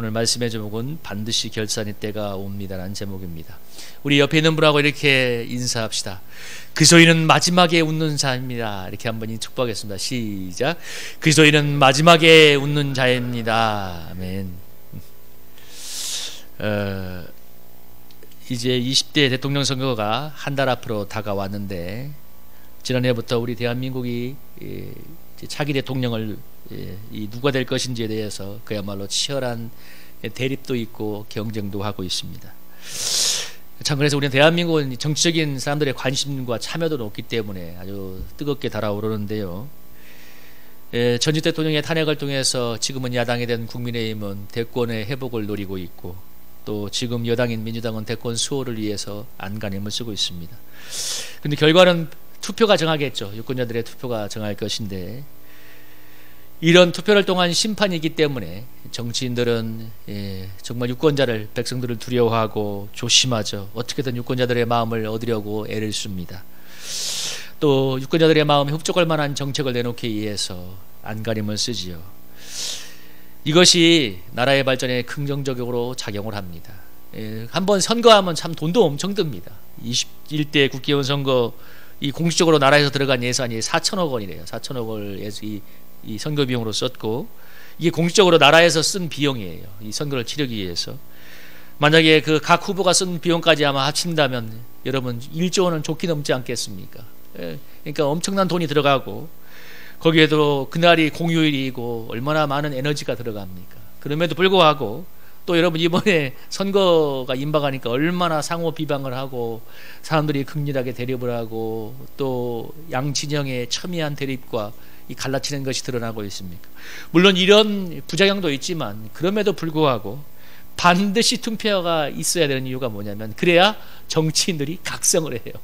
오늘 말씀의 제목은 반드시 결산의 때가 옵니다라는 제목입니다. 우리 옆에 있는 분하고 이렇게 인사합시다. 그리스도인은 마지막에 웃는 자입니다. 이렇게 한번 축복하겠습니다. 시작. 그리스도인은 마지막에 웃는 자입니다. 아멘. 이제 20대 대통령 선거가 한 달 앞으로 다가왔는데, 지난해부터 우리 대한민국이 차기 대통령을 누가 될 것인지에 대해서 그야말로 치열한 대립도 있고 경쟁도 하고 있습니다. 참, 그래서 우리는 대한민국은 정치적인 사람들의 관심과 참여도 높기 때문에 아주 뜨겁게 달아오르는데요. 전직 대통령의 탄핵을 통해서 지금은 야당이 된 국민의힘은 대권의 회복을 노리고 있고, 또 지금 여당인 민주당은 대권 수호를 위해서 안간힘을 쓰고 있습니다. 근데 결과는 투표가 정하겠죠. 유권자들의 투표가 정할 것인데, 이런 투표를 통한 심판이기 때문에 정치인들은 정말 유권자를, 백성들을 두려워하고 조심하죠. 어떻게든 유권자들의 마음을 얻으려고 애를 씁니다. 또 유권자들의 마음에 흡족할 만한 정책을 내놓기 위해서 안간힘을 쓰지요. 이것이 나라의 발전에 긍정적으로 작용을 합니다. 한번 선거하면 참 돈도 엄청 듭니다. 21대 국회의원 선거, 이 공식적으로 나라에서 들어간 예산이 4천억 원이래요. 4천억 원을 이 선거 비용으로 썼고, 이게 공식적으로 나라에서 쓴 비용이에요. 이 선거를 치르기 위해서. 만약에 그 각 후보가 쓴 비용까지 아마 합친다면 여러분 1조 원은 좋게 넘지 않겠습니까? 그러니까 엄청난 돈이 들어가고, 거기에도 그날이 공휴일이고 얼마나 많은 에너지가 들어갑니까? 그럼에도 불구하고 또 여러분 이번에 선거가 임박하니까 얼마나 상호 비방을 하고 사람들이 극렬하게 대립을 하고 또 양진영의 첨예한 대립과 이 갈라치는 것이 드러나고 있습니까? 물론 이런 부작용도 있지만 그럼에도 불구하고 반드시 투표가 있어야 되는 이유가 뭐냐면, 그래야 정치인들이 각성을 해요.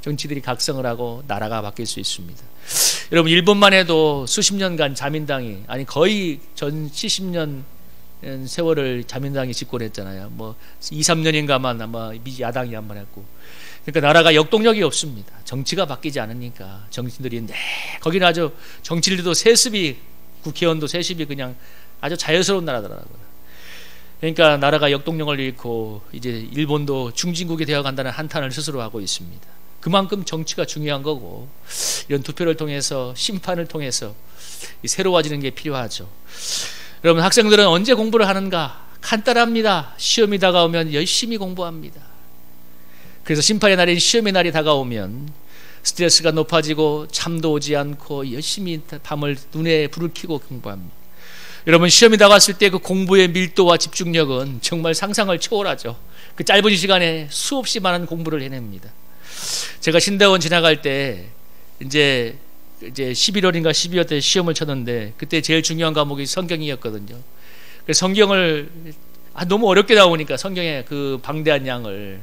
정치들이 각성을 하고 나라가 바뀔 수 있습니다. 여러분, 일본만 해도 수십 년간 자민당이, 아니 거의 전 70년 세월을 자민당이 집권했잖아요. 뭐 2, 3년인가만 아마 야당이 한 번 했고. 그러니까 나라가 역동력이 없습니다. 정치가 바뀌지 않으니까 정치인들이, 거기는 아주 정치인들도 세습이, 국회의원도 세습이 그냥 아주 자연스러운 나라더라고요. 그러니까 나라가 역동력을 잃고 이제 일본도 중진국이 되어간다는 한탄을 스스로 하고 있습니다. 그만큼 정치가 중요한 거고, 이런 투표를 통해서, 심판을 통해서 새로워지는 게 필요하죠. 여러분, 학생들은 언제 공부를 하는가? 간단합니다. 시험이 다가오면 열심히 공부합니다. 그래서 심판의 날인 시험의 날이 다가오면 스트레스가 높아지고 잠도 오지 않고 열심히 밤을 눈에 불을 켜고 공부합니다. 여러분, 시험이 다가왔을 때 그 공부의 밀도와 집중력은 정말 상상을 초월하죠. 그 짧은 시간에 수없이 많은 공부를 해냅니다. 제가 신대원 지나갈 때 이제 11월인가 12월 때 시험을 쳤는데, 그때 제일 중요한 과목이 성경이었거든요. 그래서 성경을 너무 어렵게 나오니까 성경의 그 방대한 양을,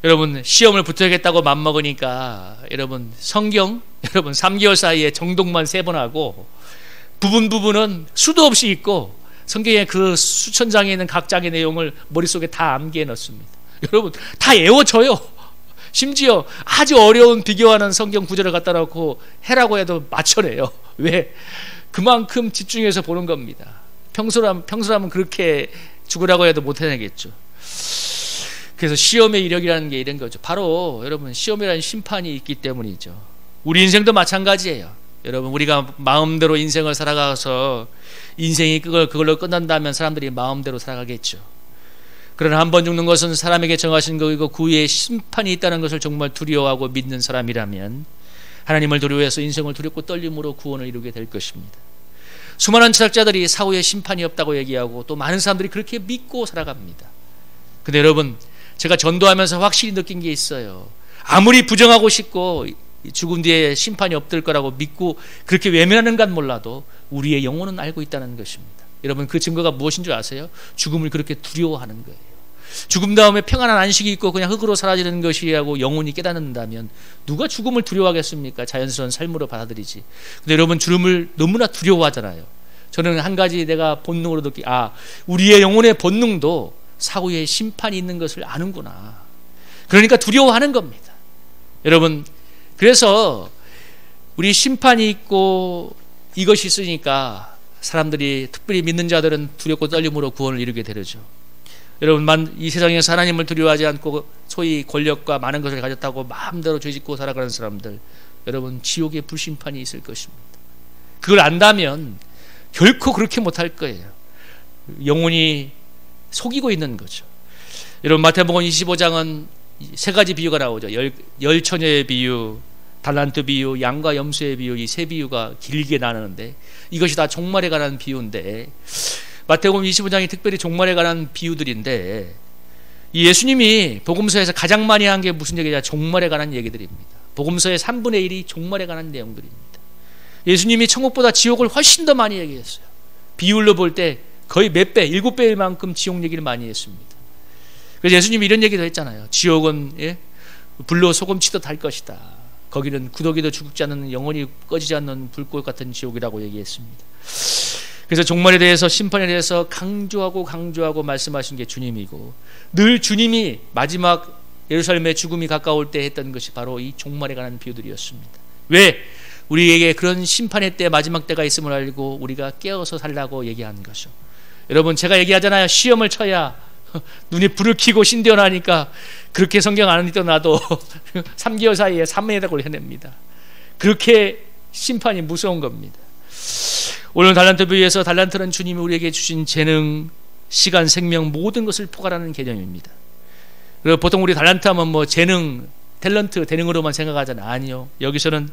여러분 시험을 붙어야겠다고 맘먹으니까 여러분 성경 3개월 사이에 정독만 3번 하고, 부분은 수도 없이 읽고 성경의 그 수천 장에 있는 각 장의 내용을 머릿속에 다 암기해 넣습니다. 여러분 다 외워져요. 심지어 아주 어려운 비교하는 성경 구절을 갖다 놓고 해라고 해도 맞춰내요. 왜? 그만큼 집중해서 보는 겁니다. 평소라면 그렇게 죽으라고 해도 못 해내겠죠. 그래서 시험의 이력이라는 게 이런 거죠. 바로 여러분 시험이라는 심판이 있기 때문이죠. 우리 인생도 마찬가지예요. 여러분, 우리가 마음대로 인생을 살아가서 인생이 그걸로 끝난다면 사람들이 마음대로 살아가겠죠. 그러나 한 번 죽는 것은 사람에게 정하신 것이고 그 후에 심판이 있다는 것을 정말 두려워하고 믿는 사람이라면 하나님을 두려워해서 인생을 두렵고 떨림으로 구원을 이루게 될 것입니다. 수많은 철학자들이 사후에 심판이 없다고 얘기하고 또 많은 사람들이 그렇게 믿고 살아갑니다. 근데 여러분, 제가 전도하면서 확실히 느낀 게 있어요. 아무리 부정하고 싶고 죽음 뒤에 심판이 없을 거라고 믿고 그렇게 외면하는 건 몰라도 우리의 영혼은 알고 있다는 것입니다. 여러분, 그 증거가 무엇인 줄 아세요? 죽음을 그렇게 두려워하는 거예요. 죽음 다음에 평안한 안식이 있고 그냥 흙으로 사라지는 것이라고 영혼이 깨닫는다면 누가 죽음을 두려워하겠습니까? 자연스러운 삶으로 받아들이지. 근데 여러분, 죽음을 너무나 두려워하잖아요. 저는 한 가지 내가 본능으로 우리의 영혼의 본능도 사후에 심판이 있는 것을 아는구나. 그러니까 두려워하는 겁니다. 여러분, 그래서 우리 심판이 있고 이것이 있으니까 사람들이 특별히 믿는 자들은 두렵고 떨림으로 구원을 이루게 되죠. 여러분, 이 세상에서 하나님을 두려워하지 않고 소위 권력과 많은 것을 가졌다고 마음대로 죄짓고 살아가는 사람들, 여러분 지옥의 불심판이 있을 것입니다. 그걸 안다면 결코 그렇게 못할 거예요. 영혼이 속이고 있는 거죠. 여러분, 마태복음 25장은 세 가지 비유가 나오죠. 열 처녀의 비유, 달란트 비유, 양과 염소의 비유, 이 세 비유가 길게 나누는데 이것이 다 종말에 관한 비유인데, 마태복음 25장이 특별히 종말에 관한 비유들인데, 이 예수님이 복음서에서 가장 많이 한 게 무슨 얘기냐? 종말에 관한 얘기들입니다. 복음서의 3분의 1이 종말에 관한 내용들입니다. 예수님이 천국보다 지옥을 훨씬 더 많이 얘기했어요. 비율로 볼 때 거의 몇 배, 7배일 만큼 지옥 얘기를 많이 했습니다. 그래서 예수님이 이런 얘기도 했잖아요. 지옥은 불로 소금치듯 할 것이다. 거기는 구더기도 죽지 않는, 영원히 꺼지지 않는 불꽃 같은 지옥이라고 얘기했습니다. 그래서 종말에 대해서, 심판에 대해서 강조하고 말씀하신 게 주님이고, 늘 주님이 마지막 예루살렘의 죽음이 가까울 때 했던 것이 바로 이 종말에 관한 비유들이었습니다. 왜? 우리에게 그런 심판의 때, 마지막 때가 있음을 알고 우리가 깨어서 살라고 얘기하는 것이죠. 여러분, 제가 얘기하잖아요. 시험을 쳐야 눈이 불을 켜고 신대어나니까 그렇게 성경 안 읽더라도 3개월 사이에 3회닥을 해냅니다. 그렇게 심판이 무서운 겁니다. 오늘 달란트 비유에서 달란트는 주님이 우리에게 주신 재능, 시간, 생명, 모든 것을 포괄하는 개념입니다. 그리고 보통 우리 달란트 하면 뭐 재능, 탤런트, 재능으로만 생각하잖아요. 아니요. 여기서는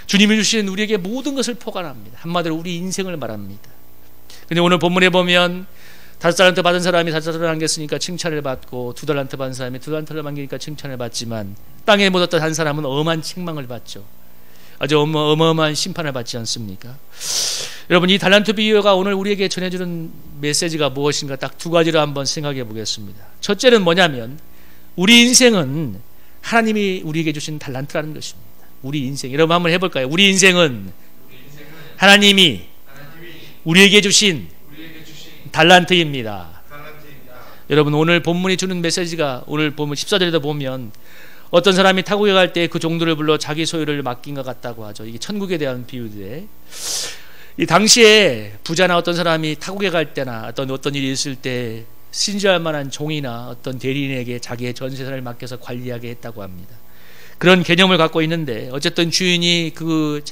주님이 주신 우리에게 모든 것을 포괄합니다. 한마디로 우리 인생을 말합니다. 근데 오늘 본문에 보면 5달란트 받은 사람이 5달란트를 남겼으니까 칭찬을 받고, 2달란트 받은 사람이 2달란트를 남기니까 칭찬을 받지만, 땅에 묻었던 한 사람은 엄한 책망을 받죠. 아주 어마어마한 심판을 받지 않습니까? 여러분, 이 달란트 비유가 오늘 우리에게 전해주는 메시지가 무엇인가 딱 두 가지로 한번 생각해 보겠습니다. 첫째는 뭐냐면, 우리 인생은 하나님이 우리에게 주신 달란트라는 것입니다. 우리 인생, 여러분 한번 해볼까요? 우리 인생은 하나님이 우리에게 주신 달란트입니다. 여러분, 오늘 본문이 주는 메시지가, 오늘 보면 14절에도 보면 어떤 사람이 타국에 갈 때 그 종들을 불러 자기 소유를 맡긴 것 같다고 하죠. 이게 천국에 대한 비유인데, 이 당시에 부자나 어떤 사람이 타국에 갈 때나 어떤 일이 있을 때 신뢰할 만한 종이나 어떤 대리인에게 자기의 전세산을 맡겨서 관리하게 했다고 합니다. 그런 개념을 갖고 있는데, 어쨌든 주인이 그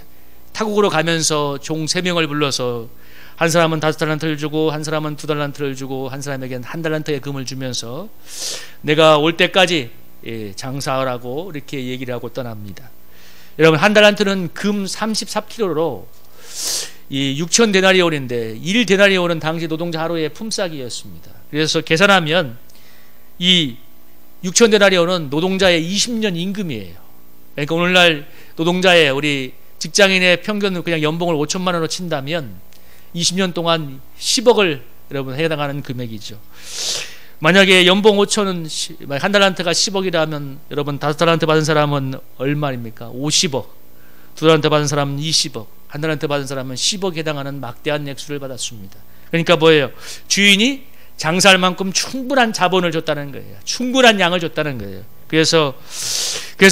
타국으로 가면서 종 3명을 불러서 한 사람은 5달란트를 주고, 한 사람은 2달란트를 주고, 한 사람에게는 1달란트의 금을 주면서 내가 올 때까지 장사하라고 이렇게 얘기를 하고 떠납니다. 여러분, 1달란트는 금 34kg로 이 6,000데나리온인데 1데나리온은 당시 노동자 하루의 품삯이었습니다. 그래서 계산하면 이 6,000데나리온은 노동자의 20년 임금이에요. 그러니까 오늘날 노동자의, 우리 직장인의 평균 그냥 연봉을 5천만 원으로 친다면 20년 동안 10억을 여러분 해당하는 금액이죠. 만약에 연봉 5천은 1달란트가 10억이라면 여러분 5달란트 받은 사람은 얼마입니까? 50억. 2달란트 받은 사람은 20억. 1달란트 받은 사람은 10억에 해당하는 막대한 액수를 받았습니다. 그러니까 뭐예요? 주인이 장사할 만큼 충분한 자본을 줬다는 거예요. 충분한 양을 줬다는 거예요. 그래서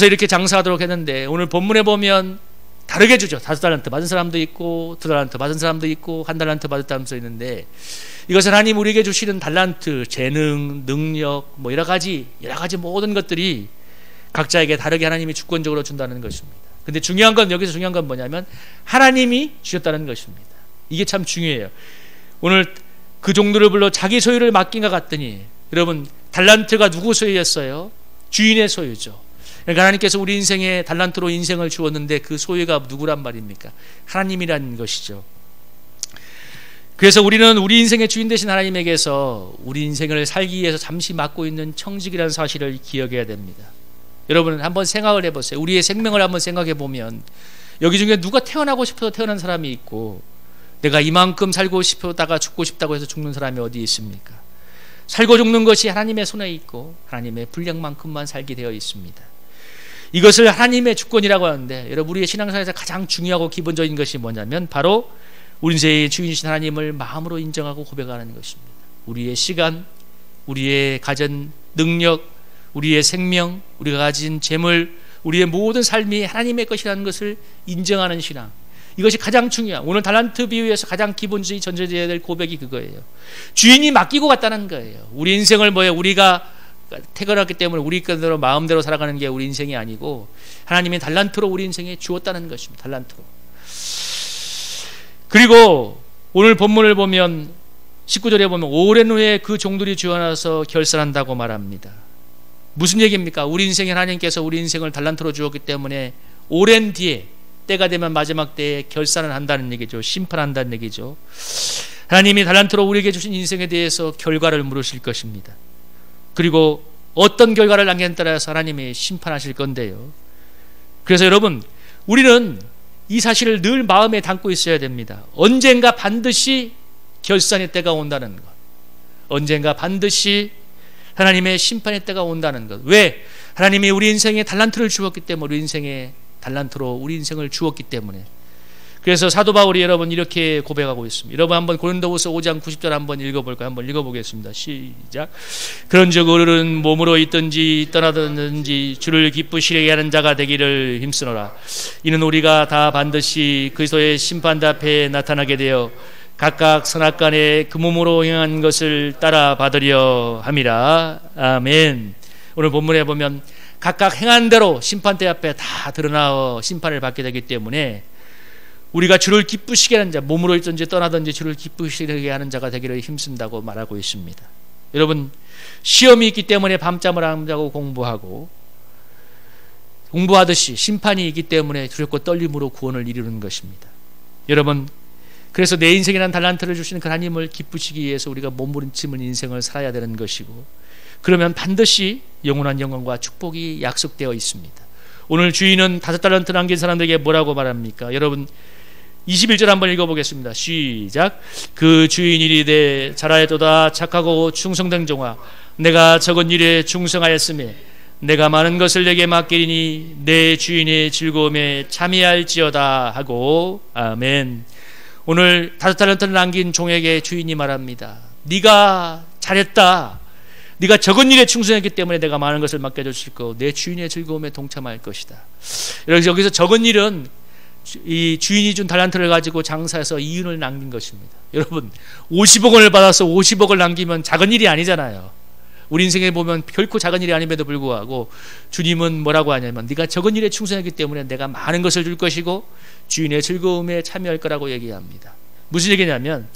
이렇게 장사하도록 했는데, 오늘 본문에 보면 다르게 주죠. 5달란트 받은 사람도 있고, 2달란트 받은 사람도 있고, 1달란트 받은 사람도 써 있는데, 이것은 하나님 우리에게 주시는 달란트, 재능, 능력, 뭐 여러 가지 모든 것들이 각자에게 다르게 하나님이 주권적으로 준다는 것입니다. 근데 여기서 중요한 건 뭐냐면 하나님이 주셨다는 것입니다. 이게 참 중요해요. 오늘 그 종들을 불러 자기 소유를 맡긴 것 같더니, 여러분, 달란트가 누구 소유였어요? 주인의 소유죠. 그러니까 하나님께서 우리 인생에 달란트로 인생을 주었는데 그 소유가 누구란 말입니까? 하나님이라는 것이죠. 그래서 우리는 우리 인생의 주인 되신 하나님에게서 우리 인생을 살기 위해서 잠시 맡고 있는 청직이라는 사실을 기억해야 됩니다. 여러분 한번 생각을 해보세요. 우리의 생명을 한번 생각해 보면, 여기 중에 누가 태어나고 싶어서 태어난 사람이 있고, 내가 이만큼 살고 싶다가 죽고 싶다고 해서 죽는 사람이 어디 있습니까? 살고 죽는 것이 하나님의 손에 있고 하나님의 분량만큼만 살게 되어 있습니다. 이것을 하나님의 주권이라고 하는데, 여러분 우리의 신앙생활에서 가장 중요하고 기본적인 것이 뭐냐면 바로 우리 인생의 주인이신 하나님을 마음으로 인정하고 고백하는 것입니다. 우리의 시간, 우리의 가진 능력, 우리의 생명, 우리가 가진 재물, 우리의 모든 삶이 하나님의 것이라는 것을 인정하는 신앙. 이것이 가장 중요한, 오늘 달란트 비유에서 가장 기본적인 전제되어야 될 고백이 그거예요. 주인이 맡기고 갔다는 거예요. 우리 인생을 뭐예요? 우리가 태어났기 때문에 우리 것대로 마음대로 살아가는 게 우리 인생이 아니고 하나님이 달란트로 우리 인생에 주었다는 것입니다. 달란트로. 그리고 오늘 본문을 보면 19절에 보면 오랜 후에 그 종들이 주어나서 결산한다고 말합니다. 무슨 얘기입니까? 우리 인생에 하나님께서 우리 인생을 달란트로 주었기 때문에 오랜 뒤에 때가 되면 마지막 때에 결산을 한다는 얘기죠. 심판한다는 얘기죠. 하나님이 달란트로 우리에게 주신 인생에 대해서 결과를 물으실 것입니다. 그리고 어떤 결과를 남기느냐에 따라서 하나님이 심판하실 건데요. 그래서 여러분, 우리는 이 사실을 늘 마음에 담고 있어야 됩니다. 언젠가 반드시 결산의 때가 온다는 것, 언젠가 반드시 하나님의 심판의 때가 온다는 것. 왜? 하나님이 우리 인생에 달란트를 주었기 때문에, 우리 인생에 달란트로 우리 인생을 주었기 때문에. 그래서 사도 바울이 여러분 이렇게 고백하고 있습니다. 여러분 한번 고린도후서 5장 90절 한번 읽어볼까요? 한번 읽어보겠습니다. 시작. 그런즉 어른은 몸으로 있든지 떠나든지 주를 기쁘시게 하는 자가 되기를 힘쓰노라. 이는 우리가 다 반드시 그리스도의 심판대 앞에 나타나게 되어 각각 선악간에 그 몸으로 행한 것을 따라 받으려 함이라. 아멘. 오늘 본문에 보면 각각 행한 대로 심판대 앞에 다 드러나 심판을 받게 되기 때문에 우리가 주를 기쁘시게 하는 자, 몸으로 있든지 떠나든지 주를 기쁘시게 하는 자가 되기를 힘쓴다고 말하고 있습니다. 여러분, 시험이 있기 때문에 밤잠을 안 자고 공부하듯이 심판이 있기 때문에 두렵고 떨림으로 구원을 이루는 것입니다. 여러분, 그래서 내 인생이라는 달란트를 주시는 그 하나님을 기쁘시기 위해서 우리가 몸부림치는 인생을 살아야 되는 것이고, 그러면 반드시 영원한 영광과 축복이 약속되어 있습니다. 오늘 주인은 5달란트 남긴 사람들에게 뭐라고 말합니까? 여러분 21절 한번 읽어보겠습니다. 시작. 그 주인 이르되 잘하였도다 착하고 충성된 종아, 내가 적은 일에 충성하였으며 내가 많은 것을 내게 맡기리니 내 주인의 즐거움에 참여할지어다 하고. 아멘. 오늘 5달란트를 남긴 종에게 주인이 말합니다. 네가 잘했다. 네가 적은 일에 충성했기 때문에 내가 많은 것을 맡겨주실 거고 내 주인의 즐거움에 동참할 것이다. 여기서 적은 일은 이 주인이 준 달란트를 가지고 장사해서 이윤을 남긴 것입니다. 여러분 50억 원을 받아서 50억을 남기면 작은 일이 아니잖아요. 우리 인생에 보면 결코 작은 일이 아님에도 불구하고 주님은 뭐라고 하냐면 네가 적은 일에 충성했기 때문에 내가 많은 것을 줄 것이고 주인의 즐거움에 참여할 거라고 얘기합니다. 무슨 얘기냐면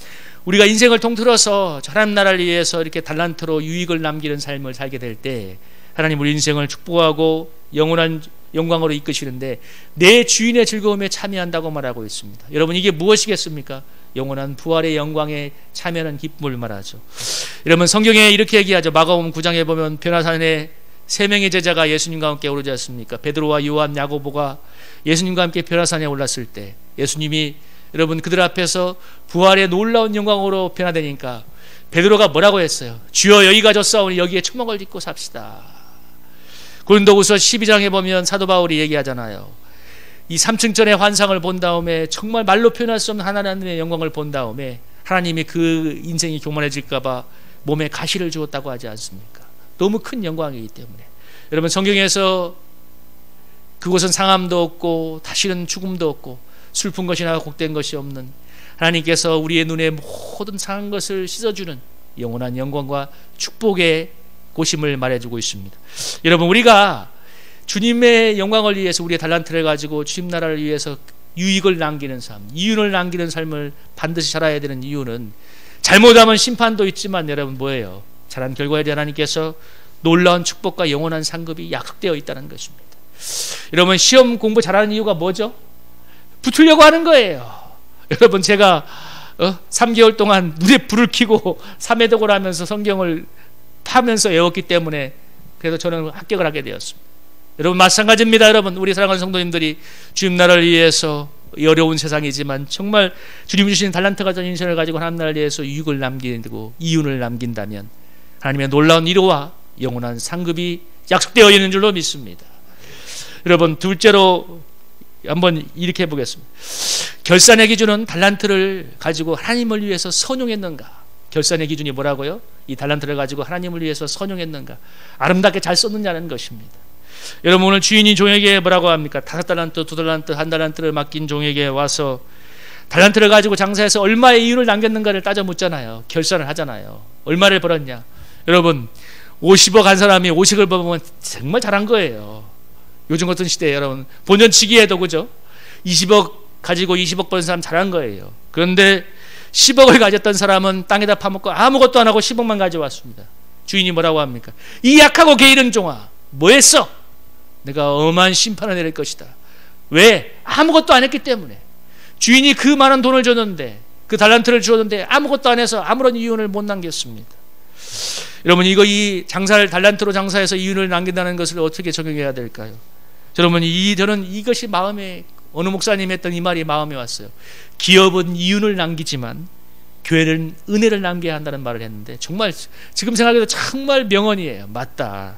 우리가 인생을 통틀어서 하나님 나라를 위해서 이렇게 달란트로 유익을 남기는 삶을 살게 될 때 하나님 우리 인생을 축복하고 영원한 영광으로 이끄시는데 내 주인의 즐거움에 참여한다고 말하고 있습니다. 여러분 이게 무엇이겠습니까? 영원한 부활의 영광에 참여하는 기쁨을 말하죠. 여러분 성경에 이렇게 얘기하죠. 마가복음 9장에 보면 변화산에 3명의 제자가 예수님과 함께 오르지 않습니까? 베드로와 요한, 야고보가 예수님과 함께 변화산에 올랐을 때 예수님이 여러분 그들 앞에서 부활의 놀라운 영광으로 변화되니까 베드로가 뭐라고 했어요? 주여 여기가 졌사오니 여기에 초막을 짓고 삽시다. 고린도후서 12장에 보면 사도 바울이 얘기하잖아요. 이 3층전의 환상을 본 다음에 정말 말로 표현할 수 없는 하나님의 영광을 본 다음에 하나님이 그 인생이 교만해질까 봐 몸에 가시를 주었다고 하지 않습니까? 너무 큰 영광이기 때문에. 여러분 성경에서 그곳은 상함도 없고 다시는 죽음도 없고 슬픈 것이나 곡된 것이 없는 하나님께서 우리의 눈에 모든 상한 것을 씻어주는 영원한 영광과 축복의 곳임을 말해주고 있습니다. 여러분 우리가 주님의 영광을 위해서 우리의 달란트를 가지고 주님 나라를 위해서 유익을 남기는 삶, 이윤을 남기는 삶을 반드시 살아야 되는 이유는 잘못하면 심판도 있지만 여러분 뭐예요? 잘한 결과에 대한 하나님께서 놀라운 축복과 영원한 상급이 약속되어 있다는 것입니다. 여러분 시험 공부 잘하는 이유가 뭐죠? 붙으려고 하는 거예요. 여러분 제가 3개월 동안 눈에 불을 켜고 삼회독을 하면서 성경을 파면서 외웠기 때문에 그래도 저는 합격을 하게 되었습니다. 여러분 마찬가지입니다. 여러분 우리 사랑하는 성도님들이 주님 나라를 위해서 어려운 세상이지만 정말 주님 주신 달란트 가진 인생을 가지고 하나님 나라를 위해서 유익을 남기고 이윤을 남긴다면 하나님의 놀라운 위로와 영원한 상급이 약속되어 있는 줄로 믿습니다. 여러분 둘째로 한번 이렇게 해보겠습니다. 결산의 기준은 달란트를 가지고 하나님을 위해서 선용했는가? 결산의 기준이 뭐라고요? 이 달란트를 가지고 하나님을 위해서 선용했는가? 아름답게 잘 썼느냐는 것입니다. 여러분 오늘 주인이 종에게 뭐라고 합니까? 5달란트, 2달란트, 1달란트를 맡긴 종에게 와서 달란트를 가지고 장사해서 얼마의 이윤을 남겼는가를 따져 묻잖아요. 결산을 하잖아요. 얼마를 벌었냐. 여러분 50억 한 사람이 50을 벌면 정말 잘한 거예요. 요즘 같은 시대에 여러분 본전치기에도 그죠? 20억 가지고 20억 버는 사람 잘한 거예요. 그런데 10억을 가졌던 사람은 땅에다 파먹고 아무것도 안 하고 10억만 가져왔습니다. 주인이 뭐라고 합니까? 이 약하고 게으른 종아, 뭐 했어? 내가 엄한 심판을 내릴 것이다. 왜? 아무것도 안 했기 때문에. 주인이 그 많은 돈을 줬는데, 그 달란트를 주었는데 아무것도 안 해서 아무런 이윤을 못 남겼습니다. 여러분 이 장사를 달란트로 장사해서 이윤을 남긴다는 것을 어떻게 적용해야 될까요? 여러분 저는 이것이 마음에, 어느 목사님이 했던 이 말이 마음에 왔어요. 기업은 이윤을 남기지만 교회는 은혜를 남겨야 한다는 말을 했는데, 정말 지금 생각해도 정말 명언이에요. 맞다.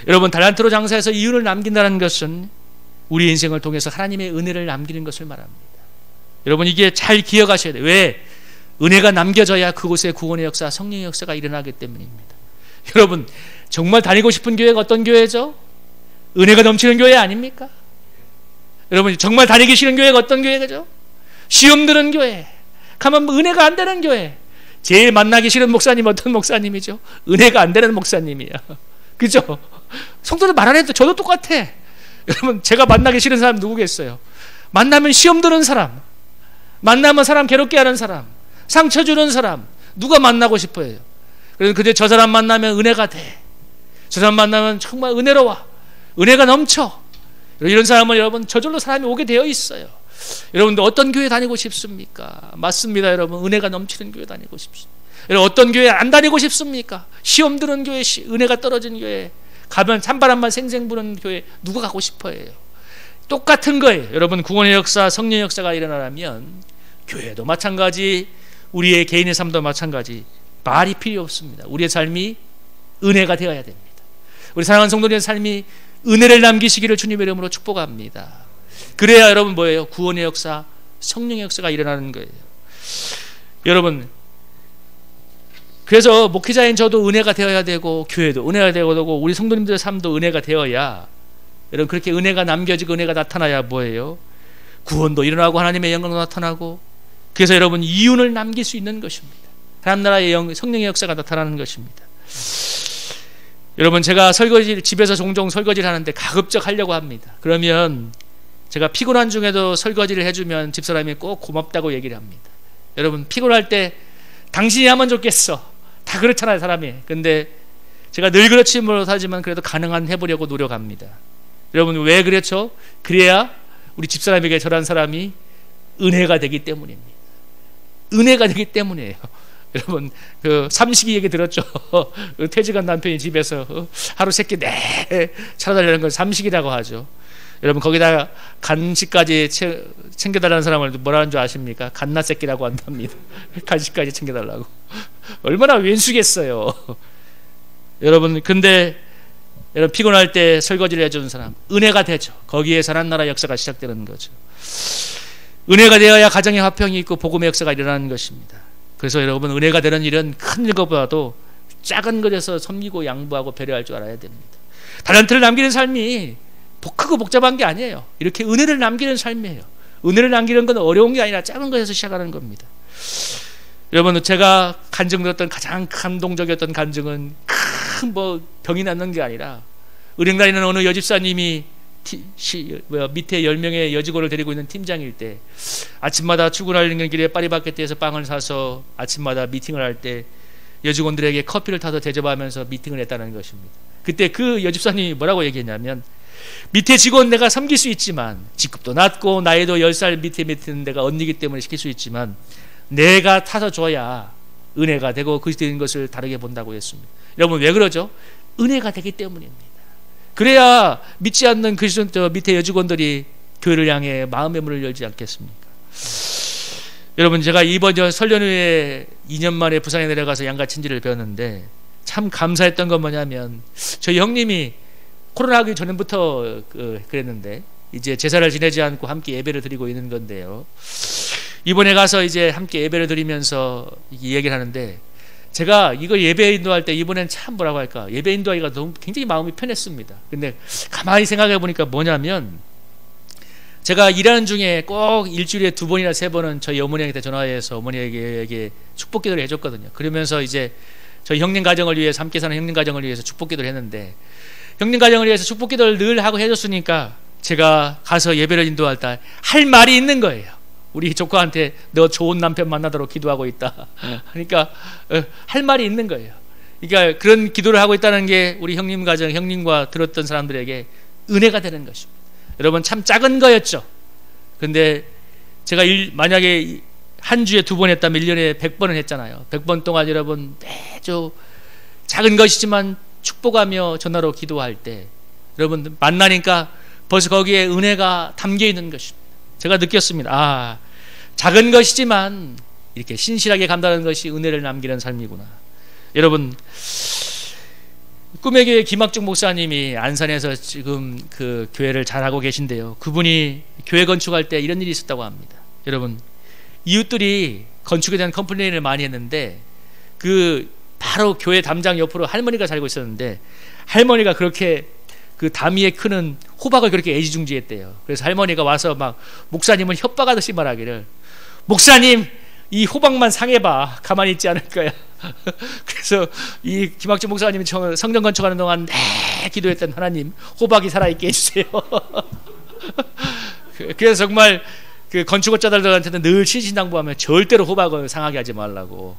여러분 달란트로 장사해서 이윤을 남긴다는 것은 우리 인생을 통해서 하나님의 은혜를 남기는 것을 말합니다. 여러분 이게 잘 기억하셔야 돼요. 왜? 은혜가 남겨져야 그곳에 구원의 역사, 성령의 역사가 일어나기 때문입니다. 여러분 정말 다니고 싶은 교회가 어떤 교회죠? 은혜가 넘치는 교회 아닙니까? 여러분 정말 다니기 싫은 교회가 어떤 교회죠? 시험 드는 교회, 가면 은혜가 안 되는 교회. 제일 만나기 싫은 목사님 어떤 목사님이죠? 은혜가 안 되는 목사님이야. 그죠? 성도들 말 안 해도 저도 똑같아. 여러분 제가 만나기 싫은 사람 누구겠어요? 만나면 시험 드는 사람, 만나면 사람 괴롭게 하는 사람, 상처 주는 사람, 누가 만나고 싶어요? 그래서 근데 저 사람 만나면 은혜가 돼. 저 사람 만나면 정말 은혜로워. 은혜가 넘쳐. 이런 사람은 여러분 저절로 사람이 오게 되어 있어요. 여러분들 어떤 교회 다니고 싶습니까? 맞습니다. 여러분 은혜가 넘치는 교회 다니고 싶습니다. 여러분 어떤 교회 안 다니고 싶습니까? 시험 드는 교회, 은혜가 떨어진 교회, 가면 찬바람만 생생 부는 교회 누가 가고 싶어해요? 똑같은 거예요. 여러분 구원의 역사, 성령의 역사가 일어나려면 교회도 마찬가지, 우리의 개인의 삶도 마찬가지, 말이 필요 없습니다. 우리의 삶이 은혜가 되어야 됩니다. 우리 사랑하는 성도님의 삶이 은혜를 남기시기를 주님의 이름으로 축복합니다. 그래야 여러분 뭐예요? 구원의 역사, 성령의 역사가 일어나는 거예요. 여러분 그래서 목회자인 저도 은혜가 되어야 되고, 교회도 은혜가 되어야 되고, 우리 성도님들의 삶도 은혜가 되어야, 여러분 그렇게 은혜가 남겨지고 은혜가 나타나야 뭐예요? 구원도 일어나고 하나님의 영광도 나타나고, 그래서 여러분 이윤을 남길 수 있는 것입니다. 하나님 나라의 성령의 역사가 나타나는 것입니다. 여러분 제가 집에서 종종 설거지를 하는데 가급적 하려고 합니다. 그러면 제가 피곤한 중에도 설거지를 해주면 집사람이 꼭 고맙다고 얘기를 합니다. 여러분 피곤할 때 당신이 하면 좋겠어. 다 그렇잖아요 사람이. 근데 제가 늘 그렇지 못하지만 그래도 가능한 해보려고 노력합니다. 여러분 왜 그렇죠? 그래야 우리 집사람에게 저런 사람이 은혜가 되기 때문입니다. 은혜가 되기 때문이에요. 여러분 그 삼식이 얘기 들었죠? 퇴직한 남편이 집에서 하루 세끼 차려달라는 걸 삼식이라고 하죠. 여러분 거기다가 간식까지 챙겨달라는 사람을 뭐라는 줄 아십니까? 갓나새끼라고 한답니다. 간식까지 챙겨달라고. 얼마나 왼수겠어요. 여러분 근데 여러분 피곤할 때 설거지를 해주는 사람 은혜가 되죠. 거기에서 하나님 나라 역사가 시작되는 거죠. 은혜가 되어야 가정의 화평이 있고 복음의 역사가 일어나는 것입니다. 그래서 여러분 은혜가 되는 일은 큰 것보다도 작은 것에서 섬기고 양보하고 배려할 줄 알아야 됩니다. 달란트를 남기는 삶이 크고 복잡한 게 아니에요. 이렇게 은혜를 남기는 삶이에요. 은혜를 남기는 건 어려운 게 아니라 작은 것에서 시작하는 겁니다. 여러분 제가 간증들었던 가장 감동적이었던 간증은 큰 병이 낫는 게 아니라, 은행 다니는 어느 여집사님이 밑에 10명의 여직원을 데리고 있는 팀장일 때 아침마다 출근하는 길에 파리바게뜨에서 빵을 사서 아침마다 미팅을 할 때 여직원들에게 커피를 타서 대접하면서 미팅을 했다는 것입니다. 그때 그 여집사님이 뭐라고 얘기했냐면, 밑에 직원 내가 섬길 수 있지만, 직급도 낮고 나이도 10살 밑에 내가 언니기 때문에 시킬 수 있지만 내가 타서 줘야 은혜가 되고 그리스도인 것을 다르게 본다고 했습니다. 여러분 왜 그러죠? 은혜가 되기 때문입니다. 그래야 믿지 않는 그리스도 밑에 여직원들이 교회를 향해 마음의 문을 열지 않겠습니까? 여러분 제가 이번 설 연휴에 2년 만에 부산에 내려가서 양가친지를 배웠는데 참 감사했던 건 뭐냐면, 저희 형님이 코로나 하기 전부터 그랬는데 이제 제사를 지내지 않고 함께 예배를 드리고 있는 건데요. 이번에 가서 이제 함께 예배를 드리면서 얘기를 하는데 제가 이거 예배 인도할 때 이번엔 참 뭐라고 할까, 예배 인도하기가 너무 굉장히 마음이 편했습니다. 근데 가만히 생각해 보니까 뭐냐면, 제가 일하는 중에 꼭 일주일에 2번이나 3번은 저희 어머니한테 전화해서 어머니에게 축복 기도를 해줬거든요. 그러면서 이제 저희 형님 가정을 위해서, 함께 사는 형님 가정을 위해서 축복 기도를 했는데, 형님 가정을 위해서 축복 기도를 늘 하고 해줬으니까 제가 가서 예배를 인도할 때 할 말이 있는 거예요. 우리 조카한테 너 좋은 남편 만나도록 기도하고 있다. 그러니까 할 말이 있는 거예요. 그러니까 그런 기도를 하고 있다는 게 우리 형님 가정, 형님과 들었던 사람들에게 은혜가 되는 것입니다. 여러분, 참 작은 거였죠. 근데 제가 만약에 한 주에 2번 했다면 1년에 100번을 했잖아요. 100번 동안 여러분 매주 작은 것이지만 축복하며 전화로 기도할 때 여러분 만나니까 벌써 거기에 은혜가 담겨 있는 것입니다. 제가 느꼈습니다. 아, 작은 것이지만 이렇게 신실하게 간다는 것이 은혜를 남기는 삶이구나. 여러분, 꿈의 교회 김학중 목사님이 안산에서 지금 그 교회를 잘하고 계신데요, 그분이 교회 건축할 때 이런 일이 있었다고 합니다. 여러분, 이웃들이 건축에 대한 컴플레인을 많이 했는데, 그 바로 교회 담장 옆으로 할머니가 살고 있었는데, 할머니가 그렇게 그 다미에 크는 호박을 그렇게 애지중지했대요. 그래서 할머니가 와서 막 목사님을 협박하듯이 말하기를, 목사님 이 호박만 상해봐, 가만히 있지 않을 거야. 그래서 이 김학준 목사님이 성전 건축하는 동안 내 기도했던, 하나님 호박이 살아있게 해주세요. 그래서 정말 그 건축업자들한테는 늘 신신당부하면 절대로 호박을 상하게 하지 말라고.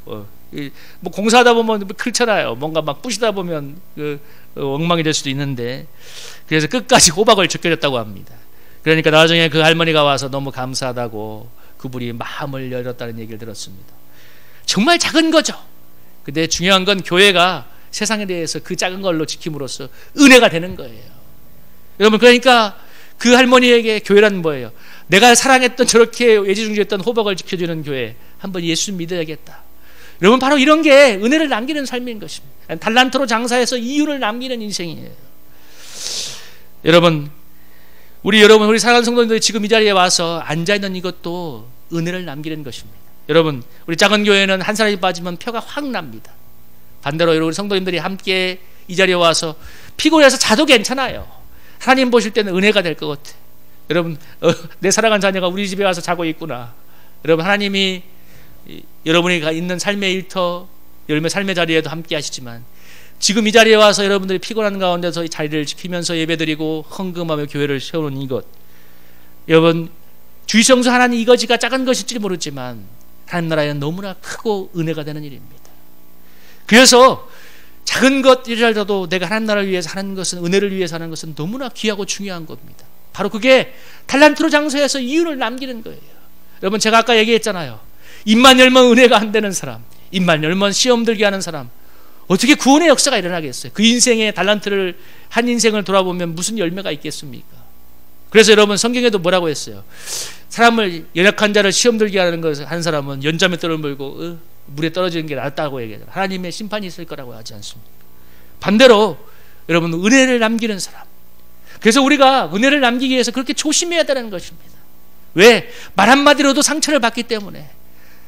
뭐 공사하다 보면 그렇잖아요. 뭔가 막 부시다 보면 엉망이 될 수도 있는데, 그래서 끝까지 호박을 지켜줬다고 합니다. 그러니까 나중에 그 할머니가 와서 너무 감사하다고 그분이 마음을 열었다는 얘기를 들었습니다. 정말 작은 거죠. 근데 중요한 건 교회가 세상에 대해서 그 작은 걸로 지킴으로써 은혜가 되는 거예요. 여러분, 그러니까 그 할머니에게 교회란 뭐예요? 내가 사랑했던, 저렇게 애지중지했던 호박을 지켜주는 교회, 한번 예수 믿어야겠다. 여러분, 바로 이런 게 은혜를 남기는 삶인 것입니다. 달란트로 장사해서 이윤을 남기는 인생이에요. 여러분, 우리 사랑하는 성도님들이 지금 이 자리에 와서 앉아있는 이것도 은혜를 남기는 것입니다. 여러분, 우리 작은 교회는 한 사람이 빠지면 표가 확 납니다. 반대로 여러분 성도님들이 함께 이 자리에 와서 피곤해서 자도 괜찮아요. 하나님 보실 때는 은혜가 될 것 같아요. 여러분, 내 사랑하는 자녀가 우리 집에 와서 자고 있구나. 여러분, 하나님이 여러분이 있는 삶의 일터, 여러분의 삶의 자리에도 함께 하시지만, 지금 이 자리에 와서 여러분들이 피곤한 가운데서 이 자리를 지키면서 예배드리고 헌금하며 교회를 세우는 이것, 여러분, 주의성수 하나님 이거지가 작은 것일지 모르지만 하나님 나라에는 너무나 크고 은혜가 되는 일입니다. 그래서 작은 것이라도 내가 하나님 나라를 위해서 하는 것은, 은혜를 위해서 하는 것은 너무나 귀하고 중요한 겁니다. 바로 그게 달란트로 장사해서 이윤을 남기는 거예요. 여러분, 제가 아까 얘기했잖아요. 입만 열면 은혜가 안 되는 사람, 입만 열면 시험 들게 하는 사람, 어떻게 구원의 역사가 일어나겠어요? 그 인생의 달란트를, 한 인생을 돌아보면 무슨 열매가 있겠습니까? 그래서 여러분, 성경에도 뭐라고 했어요? 사람을, 연약한 자를 시험 들게 하는 것을 한 사람은 연자매 뜰을 물고 물에 떨어지는 게 낫다고 얘기해요. 하나님의 심판이 있을 거라고 하지 않습니까? 반대로 여러분, 은혜를 남기는 사람, 그래서 우리가 은혜를 남기기 위해서 그렇게 조심해야 되는 것입니다. 왜? 말 한마디로도 상처를 받기 때문에.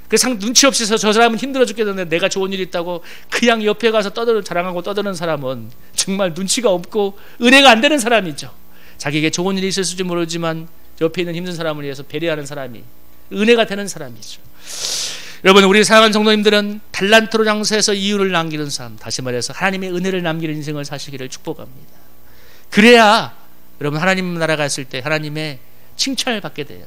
그래서 눈치 없이 저 사람은 힘들어 죽겠는데 내가 좋은 일이 있다고 그냥 옆에 가서 자랑하고 떠드는 사람은 정말 눈치가 없고 은혜가 안 되는 사람이죠. 자기에게 좋은 일이 있을지 모르지만 옆에 있는 힘든 사람을 위해서 배려하는 사람이 은혜가 되는 사람이죠. 여러분, 우리 사랑하는 성도님들은 달란트로 장사해서 이윤을 남기는 삶, 다시 말해서 하나님의 은혜를 남기는 인생을 사시기를 축복합니다. 그래야 여러분, 하나님 나라 갔을 때 하나님의 칭찬을 받게 돼요.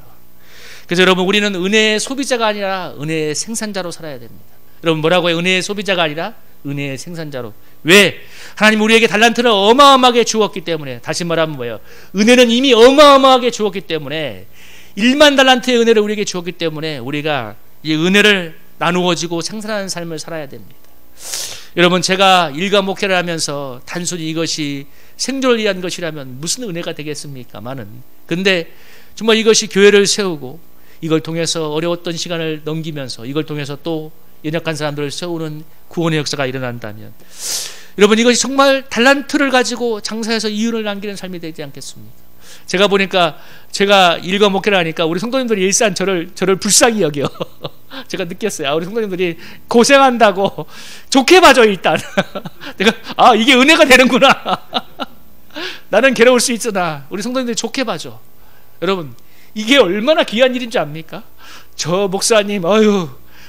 그래서 여러분, 우리는 은혜의 소비자가 아니라 은혜의 생산자로 살아야 됩니다. 여러분, 뭐라고 해요? 은혜의 소비자가 아니라 은혜의 생산자로. 왜? 하나님 우리에게 달란트를 어마어마하게 주었기 때문에. 다시 말하면 뭐예요? 은혜는 이미 어마어마하게 주었기 때문에, 1만 달란트의 은혜를 우리에게 주었기 때문에 우리가 이 은혜를 나누어지고 생산하는 삶을 살아야 됩니다. 여러분, 제가 일과 목회를 하면서 단순히 이것이 생존을 위한 것이라면 무슨 은혜가 되겠습니까마는, 근데 정말 이것이 교회를 세우고 이걸 통해서 어려웠던 시간을 넘기면서 이걸 통해서 또 연약한 사람들을 세우는 구원의 역사가 일어난다면, 여러분, 이것이 정말 달란트를 가지고 장사해서 이윤을 남기는 삶이 되지 않겠습니까? 제가 보니까, 제가 일과 목회를 하니까 우리 성도님들이 일산 저를 불쌍히 여겨. 제가 느꼈어요. 우리 성도님들이 고생한다고 좋게 봐줘 일단. 내가 이게 은혜가 되는구나. 나는 괴로울 수 있으나 우리 성도님들이 좋게 봐줘. 여러분 이게 얼마나 귀한 일인 줄 압니까? 저 목사님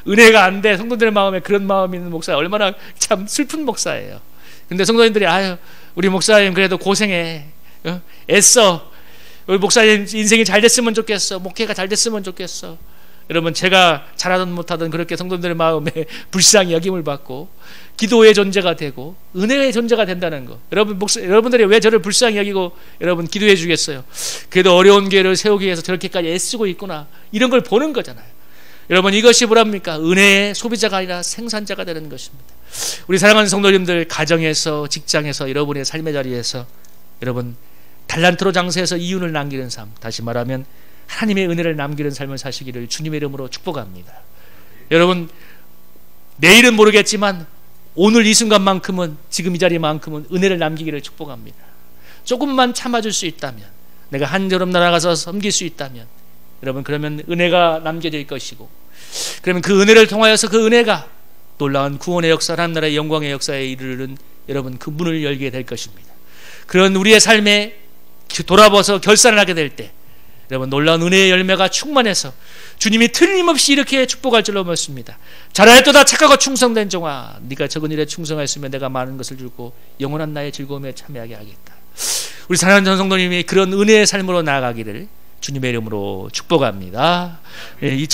은혜가 안 돼. 성도들의 마음에 그런 마음이 있는 목사 얼마나 참 슬픈 목사예요. 근데 성도님들이 우리 목사님 그래도 고생해. 애써. 우리 목사님 인생이 잘 됐으면 좋겠어. 목회가 잘 됐으면 좋겠어. 여러분 제가 잘하든 못하든 그렇게 성도들의 마음에 불쌍히 여김을 받고 기도의 존재가 되고 은혜의 존재가 된다는 거. 여러분들이 왜 저를 불쌍히 여기고 여러분 기도해 주겠어요? 그래도 어려운 교회를 세우기 위해서 저렇게까지 애쓰고 있구나. 이런 걸 보는 거잖아요. 여러분 이것이 뭐랍니까? 은혜의 소비자가 아니라 생산자가 되는 것입니다. 우리 사랑하는 성도님들 가정에서 직장에서 여러분의 삶의 자리에서 여러분 달란트로 장사해서 이윤을 남기는 삶, 다시 말하면 하나님의 은혜를 남기는 삶을 사시기를 주님의 이름으로 축복합니다. 여러분 내일은 모르겠지만 오늘 이 순간만큼은 지금 이 자리만큼은 은혜를 남기기를 축복합니다. 조금만 참아줄 수 있다면 내가 한 걸음 나아가서 섬길 수 있다면 여러분 그러면 은혜가 남겨질 것이고 그러면 그 은혜를 통하여서 그 은혜가 놀라운 구원의 역사 하나님 나라의 영광의 역사에 이르는 여러분 그 문을 열게 될 것입니다. 그런 우리의 삶에 돌아봐서 결산을 하게 될 때 여러분 놀라운 은혜의 열매가 충만해서 주님이 틀림없이 이렇게 축복할 줄로 믿습니다. 잘하였도다 착하고 충성된 종아 네가 적은 일에 충성하였으면 내가 많은 것을 주고 영원한 나의 즐거움에 참여하게 하겠다. 우리 사랑하는 성도님이 그런 은혜의 삶으로 나아가기를 주님의 이름으로 축복합니다. 이